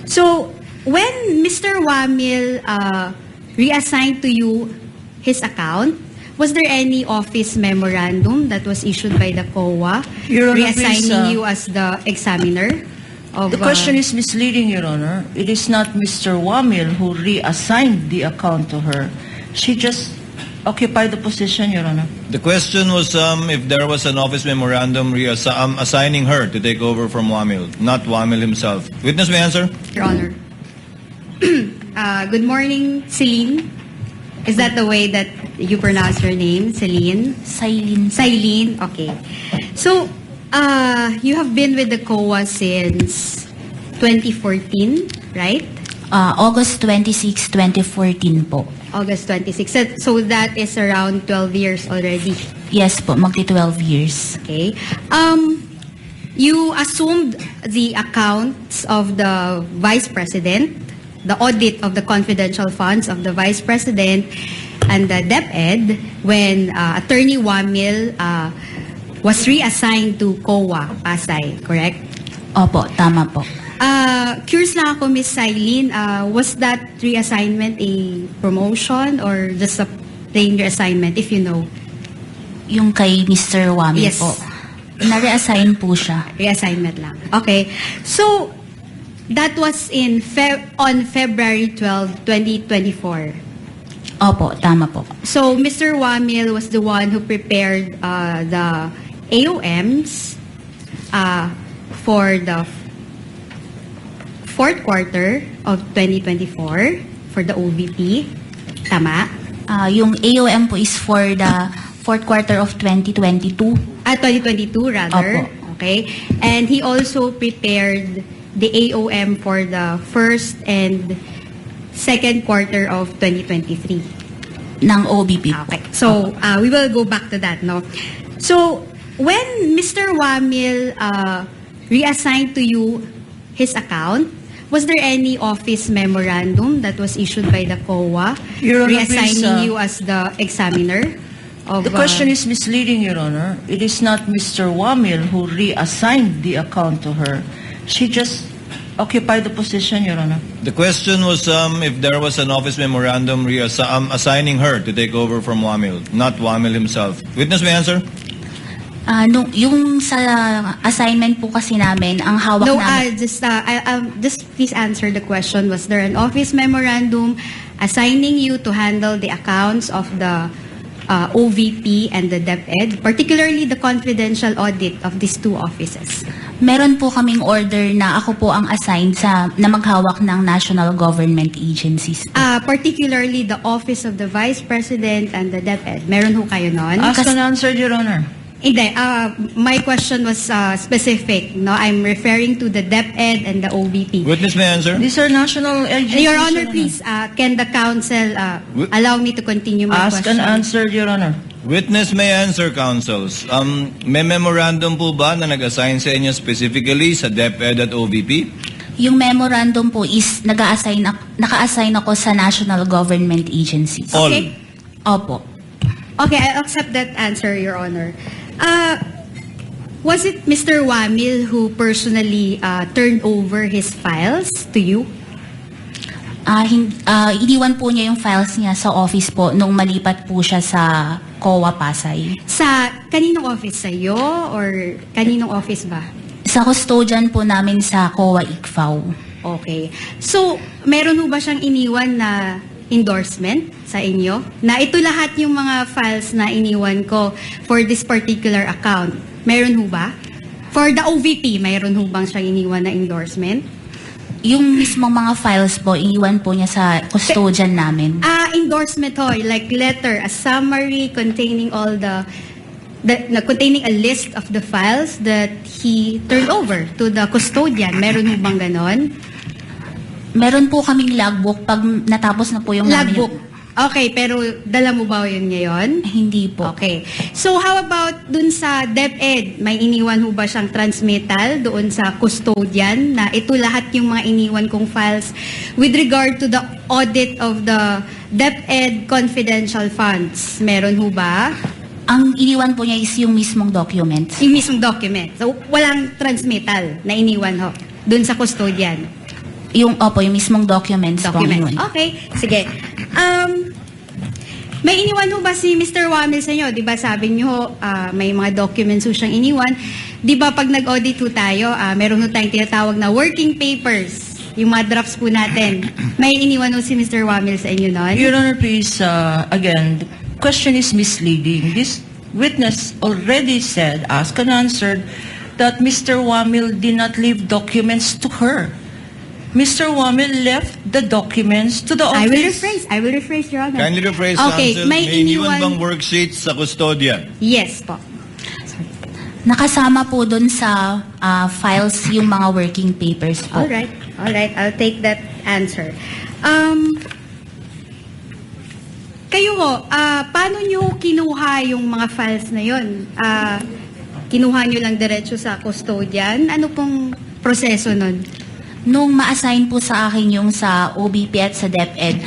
So, when Mr. Wamil reassigned to you his account, was there any office memorandum that was issued by the COA Your Honor, reassigning please, you as the examiner? The question is misleading, Your Honor. It is not Mr. Wamil who reassigned the account to her. She just occupied the position, Your Honor. The question was if there was an office memorandum assigning her to take over from Wamil, not Wamil himself. Witness may answer. Your Honor. Good morning, Celine. Is that the way that you pronounce your name, Celine? Silene. Silene, okay. So, you have been with the COA since 2014, right? August 26, 2014 po. August 26. So that is around 12 years already. Yes po, magti 12 years. Okay. You assumed the accounts of the Vice President, the audit of the confidential funds of the Vice President and the DepEd when Attorney Wamil was reassigned to COA, Pasay, correct? Opo, tama po. Curious lang ako, Ms. Silene, was that reassignment a promotion or just a plain reassignment, if you know? Yung kay Mr. Wamil Yes. po. Na-reassign po siya. Reassignment lang. Okay. So, that was on February 12, 2024. Opo, tama po. So, Mr. Wamil was the one who prepared the AOMs for the fourth quarter of 2024 for the OVP. Tama? Yung AOM po is for the fourth quarter of 2022. 2022 rather. Opo. Okay. And he also prepared the AOM for the first and second quarter of 2023. Ng OBP po. Okay. So, we will go back to that, no? So, when Mr. Wamil reassigned to you his account, was there any office memorandum that was issued by the COA Your Honor, reassigning please, you as the examiner? Of, The question is misleading, Your Honor. It is not Mr. Wamil who reassigned the account to her. She just occupied the position, Your Honor. The question was if there was an office memorandum assigning her to take over from Wamil, not Wamil himself. Witness may answer. Yung sa assignment po kasi namin, ang hawak No, namin... just please answer the question. Was there an office memorandum assigning you to handle the accounts of the OVP and the DepEd, particularly the confidential audit of these two offices? Meron po kaming order na ako po ang assigned na maghawak ng national government agencies. Particularly the office of the Vice President and the DepEd. Meron ho kayo nun? Asked and answered, Your Honor. Hindi. My question was specific. No, I'm referring to the DepEd and the OVP. Witness may answer. These are national agencies. Your Honor, please, can the counsel allow me to continue my Asked question? and answered, Your Honor. Witness may answer, counsels. May memorandum po ba na nag-assign sa inyo specifically sa DepEd at OVP? Yung memorandum po is naka-assign ako sa national government agencies. All. Okay. Opo. Okay, I accept that answer, Your Honor. Was it Mr. Wamil who personally turned over his files to you? Iniwan po niya yung files niya sa office po nung malipat po siya sa COA Pasay. Sa kaninong office? Sa iyo or kaninong office ba? Sa custodian po namin sa COA ICFAO. Okay. So, meron ho ba siyang iniwan na endorsement sa inyo? Na ito lahat yung mga files na iniwan ko for this particular account. Meron ho ba? For the OVP, meron ho bang siyang iniwan na endorsement? Yung mismong mga files po, iniwan po niya sa custodian namin. Endorsement ho, like letter, a summary containing all containing a list of the files that he turned over to the custodian. Meron ho bang ganon? Meron po kaming logbook pag natapos na po yung Logbook. Okay, pero dala mo ba yun ngayon? Hindi po. Okay. So how about dun sa DepEd? May iniwan ho ba siyang transmittal doon sa custodian na ito lahat yung mga iniwan kong files with regard to the audit of the DepEd confidential funds? Meron ho ba? Ang iniwan po niya is yung mismong documents. Yung mismong document. So walang transmittal na iniwan ho dun sa custodian. Yung mismong documents po. Documents. Yun. Okay, sige. May iniwan ho ba si Mr. Wamil sa inyo? Di ba sabi niyo may mga documents ho siyang iniwan. Di ba pag nag-audit ho tayo, meron ho tayong tinatawag na working papers. Yung mga drafts po natin. May iniwan ho si Mr. Wamil sa inyo nun? Your Honor, please, again, the question is misleading. This witness already said, asked and answered, that Mr. Wamil did not leave documents to her. Mr. Wamil left the documents to the office. I will rephrase, Your Honor. Kindly rephrase, Okay, Counsel. may May iniwan iniwan- bang worksheets sa custodian? Yes po. Nakasama po dun sa files yung mga working papers po. Alright. I'll take that answer. Kayo ho, paano nyo kinuha yung mga files na yun? Kinuha nyo lang diretso sa custodian? Ano pong proseso nun? Nung ma-assign po sa akin yung sa OBP at sa DepEd,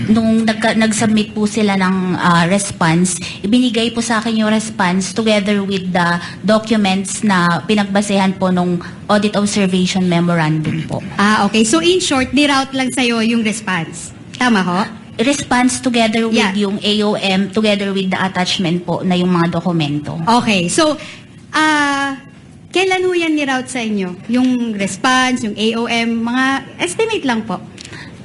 nung nag-submit po sila ng response, ibinigay po sa akin yung response together with the documents na pinagbasehan po nung Audit Observation Memorandum po. Okay. So in short, niroute lang sa'yo yung response. Tama ho? Response together with Yeah. yung AOM, together with the attachment po na yung mga dokumento. Okay. So, kailan ho yan niroute sa inyo? Yung response, yung AOM, mga estimate lang po.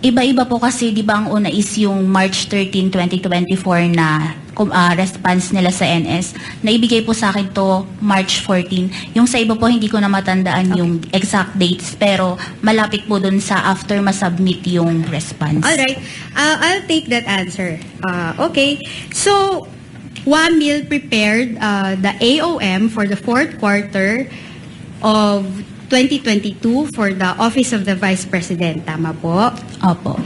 Iba-iba po kasi, di ba, ang una is yung March 13, 2024 na response nila sa NS. Naibigay po sa akin to March 14. Yung sa iba po, hindi ko na matandaan yung exact dates, pero malapit po dun sa after ma-submit yung response. Alright. I'll take that answer. Okay. So, Wamil prepared the AOM for the fourth quarter of 2022 for the Office of the Vice President. Tama po? Opo.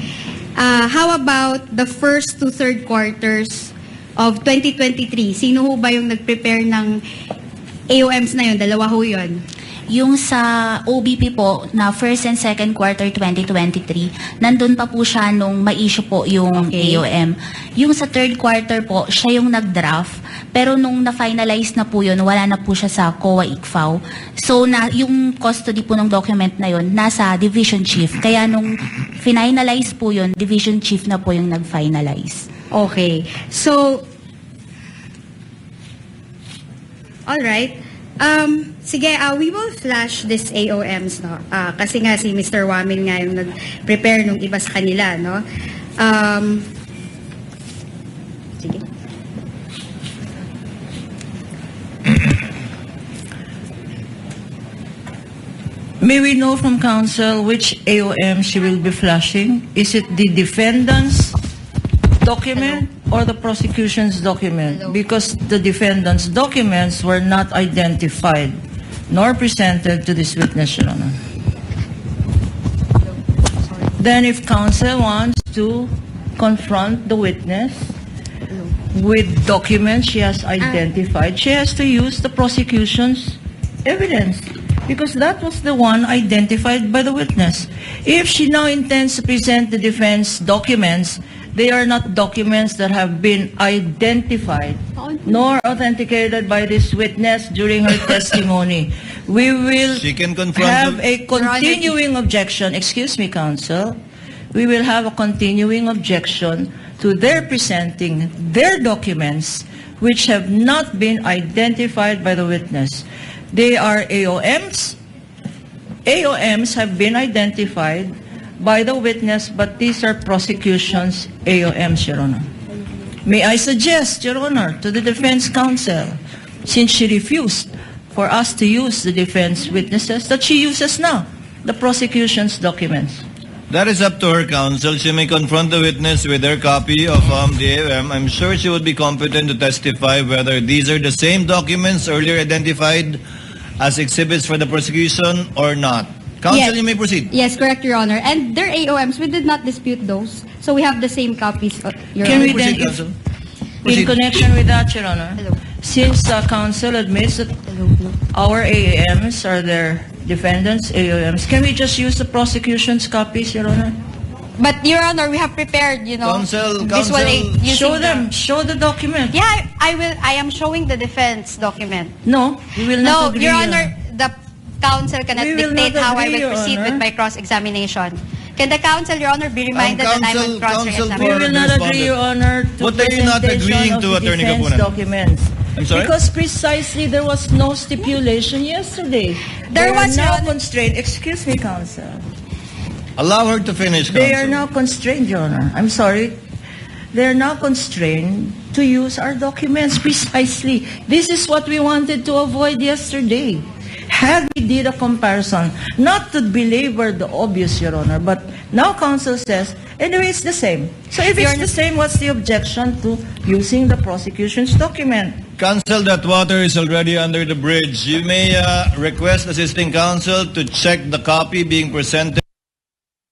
How about the first to third quarters of 2023? Sino ho ba yung nag-prepare ng AOMs na yun? Dalawa ho yun. Yung sa OBP po, na first and second quarter 2023, nandun pa po siya nung ma-issue po yung Okay. AOM. Yung sa third quarter po, siya yung nag-draft. Pero nung na-finalize na po yun, wala na po siya sa COA ICFAO. So, yung custody po ng document na yun, nasa Division Chief. Kaya nung finalize po yun, Division Chief na po yung nag-finalize. Okay. So, alright. Sige, we will flash this AOMs, no? Kasi nga si Mr. Wamil nga yung nag-prepare nung iba sa kanila, no? Sige. May we know from counsel which AOM she will be flashing? Is it the defendant's document or the prosecution's document? Hello. Because the defendant's documents were not identified nor presented to this witness, Your Honor. Then if counsel wants to confront the witness with documents she has identified, she has to use the prosecution's evidence because that was the one identified by the witness. If she now intends to present the defense documents, they are not documents that have been identified nor authenticated by this witness during her testimony. We will She can confront have the- a continuing objection. Excuse me, counsel. We will have a continuing objection to their presenting their documents which have not been identified by the witness. They are AOMs. AOMs have been identified by the witness, but these are prosecution's AOMs, Your Honor. May I suggest, Your Honor, to the defense counsel, since she refused for us to use the defense witnesses, that she uses now the prosecution's documents. That is up to her, counsel. She may confront the witness with her copy of the AOM. I'm sure she would be competent to testify whether these are the same documents earlier identified as exhibits for the prosecution or not. Counsel, Yes. you may proceed. Yes, correct, Your Honor. And their AOMs, we did not dispute those. So we have the same copies, Your Can Honor. we Proceed, then, counsel. in Proceed. connection with that, Your Honor, Hello. since counsel admits that our AAMs are their defendants' AOMs, can we just use the prosecution's copies, Your Honor? But, Your Honor, we have prepared, Counsel, visual aid using Show them, show the document. Yeah, I am showing the defense document. No, we will No, not agree. Your Honor, the counsel cannot We will dictate not how I agree, will Your proceed Honor. with my cross-examination. Can the council, Your Honor, be reminded that I'm on Counsel We cross-examination? will not agree, Your Honor, to What are you not presentation agreeing of to, the Attorney defense Kapunan? documents. I'm sorry? Because precisely there was no stipulation yesterday. There They are was, Your now Honor. constrained. Excuse me, counsel. Allow her to finish, They are counsel. now constrained, Your Honor. I'm sorry. They are now constrained to use our documents precisely. This is what we wanted to avoid yesterday. Had we did a comparison, not to belabor the obvious, Your Honor, but now counsel says, anyway, it's the same. So if it's the same, what's the objection to using the prosecution's document? Counsel, that water is already under the bridge. You may request assisting counsel to check the copy being presented